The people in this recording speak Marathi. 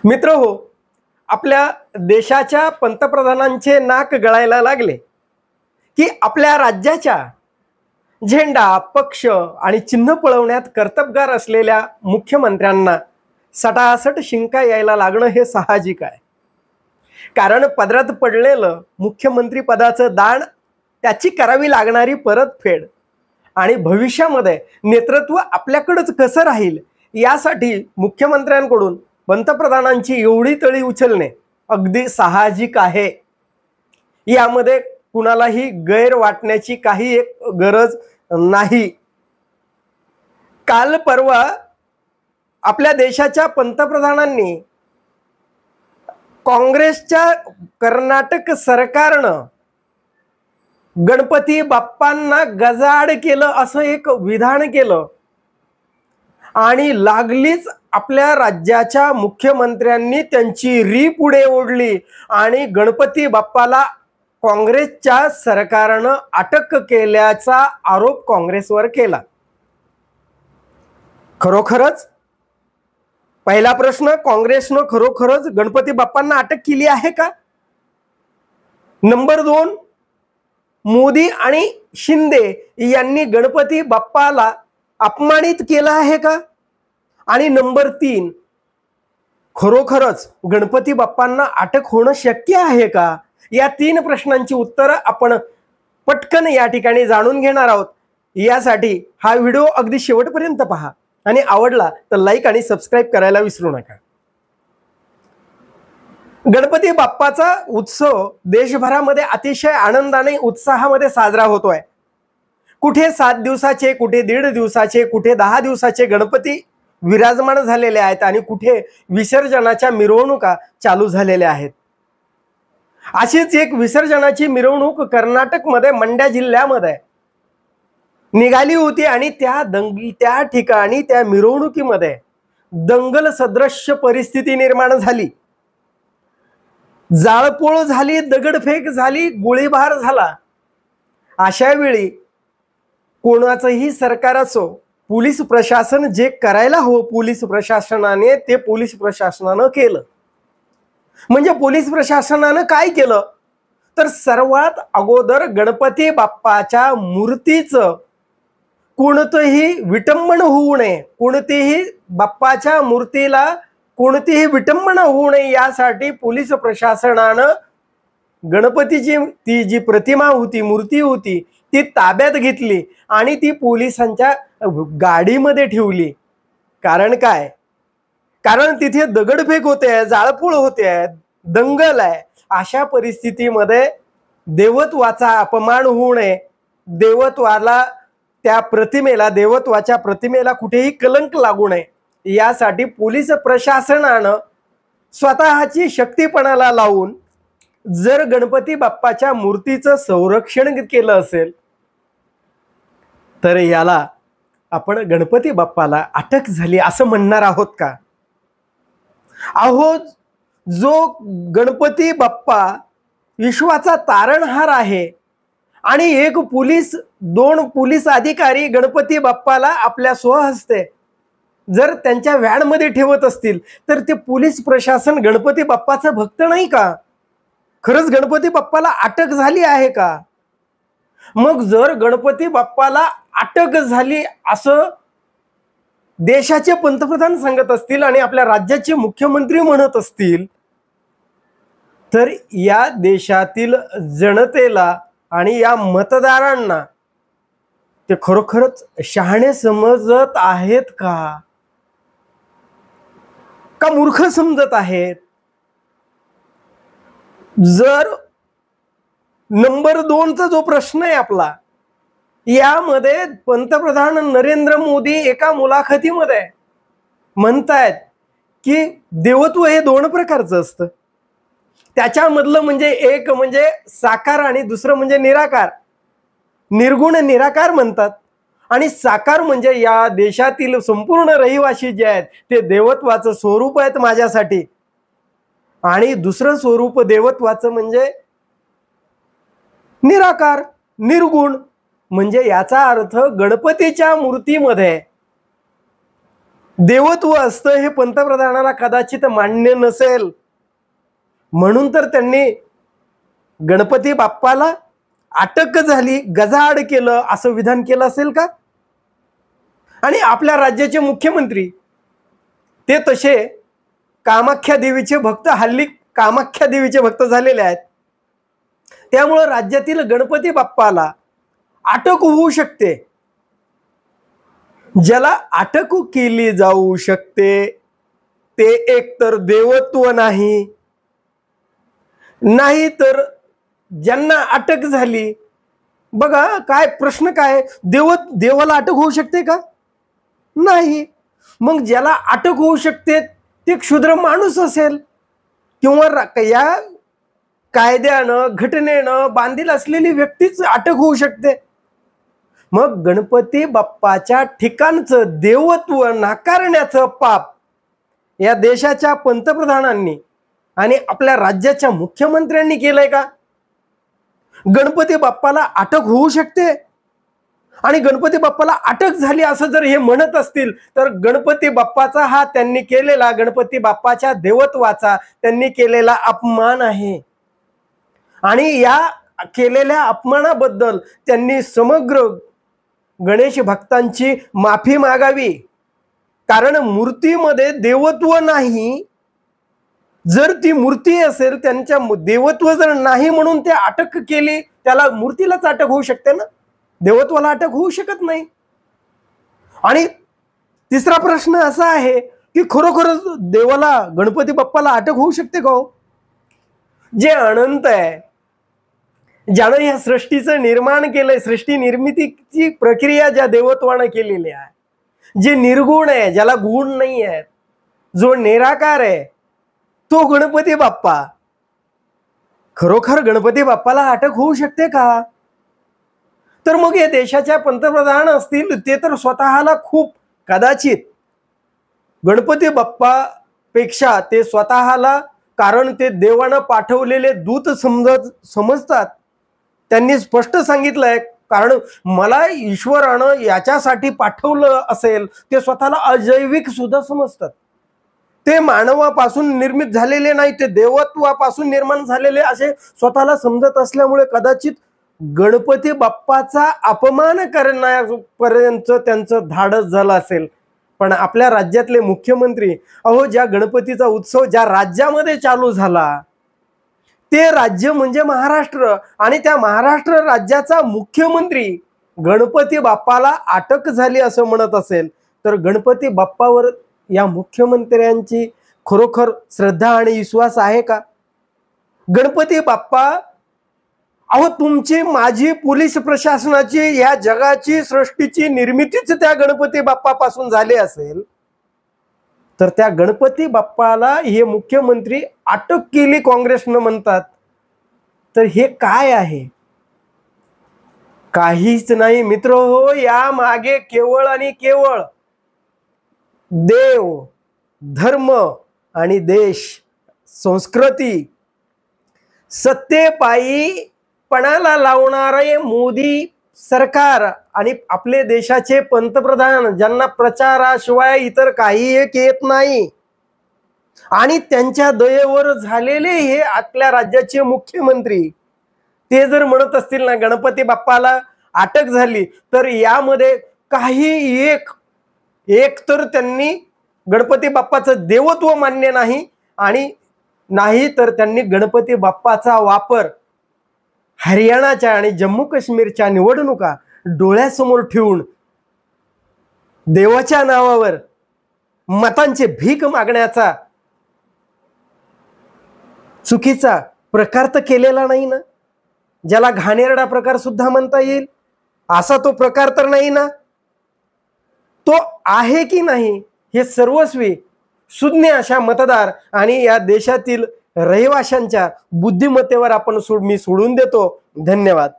मित्र हो, आपल्या देशाच्या पंतप्रधानांचे नाक गळायला लागले की आपल्या राज्याच्या झेंडा, पक्ष आणि चिन्ह पळवण्यात कर्तबगार असलेल्या मुख्यमंत्र्यांना सटासट शिंका यायला लागणं हे साहजिक आहे. कारण पदरात पडलेलं मुख्यमंत्री पदाचं दान, त्याची करावी लागणारी परतफेड आणि भविष्यामध्ये नेतृत्व आपल्याकडेच कसं राहील यासाठी मुख्यमंत्र्यांकडून पंतप्रधानांची एवढी तळी उचलणे अगदी साहजिक आहे. यामध्ये कुणालाही गैर वाटण्याची काही एक गरज नाही. काल परवा आपल्या देशाच्या पंतप्रधानांनी काँग्रेसच्या कर्नाटक सरकारनं गणपती बाप्पांना गजाआड केलं असं एक विधान केलं आणि लागलीच आपल्या राज्याच्या मुख्यमंत्र्यांनी त्यांची री पुढे ओढली आणि गणपती बाप्पाला काँग्रेसच्या सरकारनं अटक केल्याचा आरोप काँग्रेसवर केला. खरोखरच पहिला प्रश्न, काँग्रेसनं खरोखरच गणपती बाप्पांना अटक केली आहे का? नंबर 2, मोदी आणि शिंदे यांनी गणपती बाप्पाला अपमानित केलं आहे का? आणि नंबर 3, खरोखरच गणपती बाप्पांना अटक होणं शक्य आहे का? या 3 प्रश्नांची उत्तरं आपण पटकन या ठिकाणी जाणून घेणार आहोत. यासाठी हा व्हिडिओ अगदी शेवटपर्यंत पहा आणि आवडला तर लाईक आणि सबस्क्राईब करायला विसरू नका. गणपती बाप्पाचा उत्सव देशभरामध्ये अतिशय आनंदाने उत्साहामध्ये साजरा होतोय. कुठे 7 दिवसाचे, कुठे 1.5 दिवसाचे, कुठे 10 दिवसाचे गणपती विराजमान झालेले आहेत आणि कुठे विसर्जनाच्या मिरवणुका चालू झालेल्या आहेत. अशीच एक विसर्जनाची मिरवणूक कर्नाटकमध्ये मंड्या जिल्ह्यामध्ये निघाली होती आणि त्या ठिकाणी त्या मिरवणुकीमध्ये दंगल सदृश्य परिस्थिती निर्माण झाली. जाळपोळ झाली, दगडफेक झाली, गोळीबार झाला. अशा वेळी कोणाचंही सरकार असो, पोलीस प्रशासन जे करायला हवं पोलीस प्रशासनाने ते पोलीस प्रशासनानं केलं. म्हणजे पोलीस प्रशासनानं काय केलं तर सर्वात अगोदर गणपती बाप्पाच्या मूर्तीचं कोणतंही विटंबन होऊ नये, कोणतीही बाप्पाच्या मूर्तीला कोणतीही विटंबना होऊ नये यासाठी पोलीस प्रशासनानं गणपतीची ती जी प्रतिमा होती, मूर्ती होती ती ताब्यात घेतली आणि ती पोलिसांच्या गाडीमध्ये ठेवली. कारण काय? कारण तिथे दगडफेक होते, जाळपोळ होते, दंगल आहे. अशा परिस्थितीमध्ये देवत्वाचा अपमान होऊ नये, देवत्वाला त्या प्रतिमेला, देवत्वाच्या प्रतिमेला कुठेही कलंक लागू नये यासाठी पोलीस प्रशासनानं स्वतःची शक्तीपणाला लावून जर गणपती बाप्पाच्या मूर्तीचं संरक्षण केलं असेल तर याला आपण गणपती बाप्पाला अटक झाली असं म्हणणार आहोत का? अहो, जो गणपती बाप्पा विश्वाचा तारणहार आहे आणि 2 पोलीस अधिकारी गणपती बाप्पाला आपल्या स्वहस्ते जर त्यांच्या व्हॅनमध्ये ठेवत असतील तर ते पोलीस प्रशासन गणपती बाप्पाचं भक्त नाही का? खरंच गणपती बाप्पाला अटक झाली आहे का? मग जर गणपती बाप्पाला अटक झाली असं देशाचे पंतप्रधान सांगत असतील आणि आपल्या राज्याचे मुख्यमंत्री म्हणत असतील तर या देशातील जनतेला आणि या मतदारांना ते खरोखरच शहाणे समजत आहेत का मूर्ख समजत आहेत? जर नंबर 2चा जो प्रश्न आहे आपला, यामध्ये पंतप्रधान नरेंद्र मोदी एका मुलाखतीमध्ये म्हणतायत की देवत्व हे 2 प्रकारचं असतं. त्याच्यामधलं म्हणजे एक म्हणजे साकार आणि दुसरं म्हणजे निराकार. निर्गुण निराकार म्हणतात आणि साकार म्हणजे या देशातील संपूर्ण रहिवासी जे आहेत ते देवत्वाचं स्वरूप आहेत माझ्यासाठी. आणि दुसरं स्वरूप देवत्वाचं म्हणजे निराकार, निर्गुण. म्हणजे याचा अर्थ गणपतीच्या मूर्तीमध्ये देवत्व असतं हे पंतप्रधानाला कदाचित मान्य नसेल, म्हणून तर त्यांनी गणपती बाप्पाला अटक झाली, गजाआड केलं असं विधान केलं असेल का? आणि आपल्या राज्याचे मुख्यमंत्री ते तसे कामाख्या देवीचे भक्त, हल्ली कामाख्या देवीचे भक्त झालेले आहेत. त्यामुळे राज्यातील गणपती बाप्पाला अटक होऊ शकते. ज्याला अटक केली जाऊ शकते ते एकतर देवत्व नाही, नाही तर ज्यांना अटक झाली, बघा काय प्रश्न काय, देवाला अटक होऊ शकते का? नाही. मग ज्याला अटक होऊ शकते ते क्षुद्र माणूस असेल किंवा या कायद्यानं घटनेनं बांधील असलेली व्यक्तीच अटक होऊ शकते. मग गणपती बाप्पाच्या ठिकाणचं देवत्व नाकारण्याचं पाप या देशाच्या पंतप्रधानांनी आणि आपल्या राज्याच्या मुख्यमंत्र्यांनी केलंय का? गणपती बाप्पाला अटक होऊ शकते आणि गणपती बाप्पाला अटक झाली असं जर हे म्हणत असतील तर गणपती बाप्पाचा हा त्यांनी केलेला, गणपती बाप्पाच्या देवत्वाचा त्यांनी केलेला अपमान आहे. आणि या केलेल्या अपमानाबद्दल त्यांनी समग्र गणेश भक्तांची माफी मागावी. कारण मूर्तीमध्ये देवत्व नाही. जर ती मूर्ती असेल, त्यांच्या देवत्व जर नाही म्हणून ते अटक केली, त्याला मूर्तीलाच अटक होऊ शकते ना, देवत्वाला अटक होऊ शकत नाही. आणि तिसरा प्रश्न असा आहे की खरोखरच देवाला, गणपती बाप्पाला अटक होऊ शकते का? जे अनंत आहे, ज्यानं या सृष्टीचं निर्माण केलंय, सृष्टी निर्मितीची प्रक्रिया ज्या देवत्वानं केलेली आहे, जे निर्गुण आहे, ज्याला गुण नाही आहे, जो निराकार आहे, तो गणपती बाप्पा, खरोखर गणपती बाप्पाला अटक होऊ शकते का? तर मग हे देशाच्या पंतप्रधान असतील ते तर स्वतःला खूप, कदाचित गणपती बाप्पा पेक्षा ते स्वतःला, कारण ते देवानं पाठवलेले दूत समजतात. त्यांनी स्पष्ट सांगितलंय, कारण मला ईश्वरानं याच्यासाठी पाठवलं असेल, ते स्वतःला अजैविक सुद्धा समजतात. ते मानवापासून निर्मित झालेले नाही, ते देवत्वापासून निर्माण झालेले असे स्वतःला समजत असल्यामुळे कदाचित गणपती बाप्पाचा अपमान करण्यापर्यंत त्यांचं धाडस झालं असेल. पण आपल्या राज्यातले मुख्यमंत्री, अहो ज्या गणपतीचा उत्सव ज्या राज्यामध्ये चालू झाला ते राज्य म्हणजे महाराष्ट्र, आणि त्या महाराष्ट्र राज्याचा मुख्यमंत्री गणपती बाप्पाला अटक झाली असं म्हणत असेल तर गणपती बाप्पावर या मुख्यमंत्र्यांची खरोखर श्रद्धा आणि विश्वास आहे का? गणपती बाप्पा, अहो तुमची, माझी, पोलीस प्रशासनाची, या जगाची, सृष्टीची निर्मितीच त्या गणपती बाप्पापासून झाली असेल तर त्या गणपती बाप्पाला हे मुख्यमंत्री अटक केली काँग्रेसनं म्हणतात, तर हे काय आहे? काहीच नाही मित्र हो. या मागे केवळ आणि केवळ देव, धर्म आणि देश, संस्कृती, सत्तेपायी पणाला लावणारे मोदी सरकार आणि आपले देशाचे पंतप्रधान, ज्यांना प्रचाराशिवाय इतर काही एक येत नाही, आणि त्यांच्या दयेवर झालेले हे आपल्या राज्याचे मुख्यमंत्री, ते जर म्हणत असतील ना गणपती बाप्पाला अटक झाली, तर यामध्ये काही एक तर त्यांनी गणपती बाप्पाचं देवत्व मान्य नाही, आणि नाही तर त्यांनी गणपती बाप्पाचा वापर हरियाणाच्या आणि जम्मू काश्मीरच्या निवडणुका डोळ्यासमोर ठेवून देवाच्या नावावर मतांचे भीक मागण्याचा चुकीचा प्रकार तर केलेला नाही ना, ज्याला घाणेरडा प्रकार सुद्धा म्हणता येईल असा तो प्रकार तर नाही ना. तो आहे की नाही हे सर्वस्वी सुज्ञ अशा मतदार आणि या देशातील रहिवाशांच्या बुद्धिमत्तेवर मी सोडून देतो. धन्यवाद.